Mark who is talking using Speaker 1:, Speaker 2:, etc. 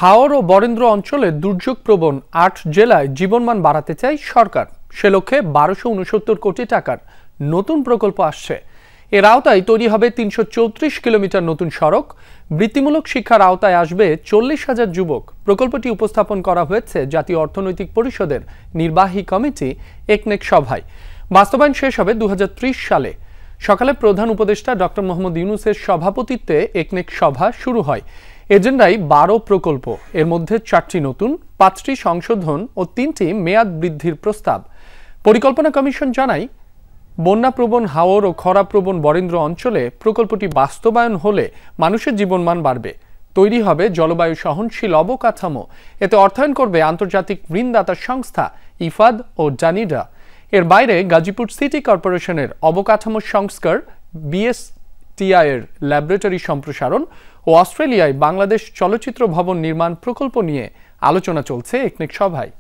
Speaker 1: হাওর ও বরেন্দ্র অঞ্চলে দুর্যোগপ্রবণ ৮ জেলায় জীবনমান বাড়াতে চায় সরকার। সে লক্ষ্যে ১২৬৯ কোটি টাকার নতুন প্রকল্প আসছে। এর আওতায় তৈরি হবে ৩৩৪ কিলোমিটার নতুন সড়ক। বৃত্তিমূলক শিক্ষার আওতায় আসবে ৪০,০০০ যুবক। প্রকল্পটি উপস্থাপন করা হয়েছে জাতীয় অর্থনৈতিক পরিষদের নির্বাহী কমিটি একনেক সভায়। বাস্তবায়ন শেষ হবে ২০৩০ সালে। সকালে প্রধান উপদেষ্টা ডক্টর মোহাম্মদ ইউনূসের সভাপতিত্বে একনেক সভা শুরু হয়। এজেন্ডায় ১২ প্রকল্প, এর মধ্যে ৪টি নতুন, ৫টি সংশোধন ও ৩টি মেয়াদ বৃদ্ধির প্রস্তাব। পরিকল্পনা কমিশন জানায়, বন্যাপ্রবণ হাওর ও খরাপ্রবণ বরেন্দ্র অঞ্চলে প্রকল্পটি বাস্তবায়ন হলে মানুষের জীবনমান বাড়বে। তৈরি হবে জলবায়ু সহনশীল অবকাঠামো। এতে অর্থায়ন করবে আন্তর্জাতিক ঋণদাতা সংস্থা ইফাদ ও জানিডা। এর বাইরে গাজীপুর সিটি কর্পোরেশনের অবকাঠামো সংস্কার, বিএসটিআই এর ল্যাবরেটরি সম্প্রসারণ ও অস্ট্রেলিয়ায় বাংলাদেশ চলচ্চিত্র ভবন নির্মাণ প্রকল্প নিয়ে আলোচনা চলছে একনেক সভায়।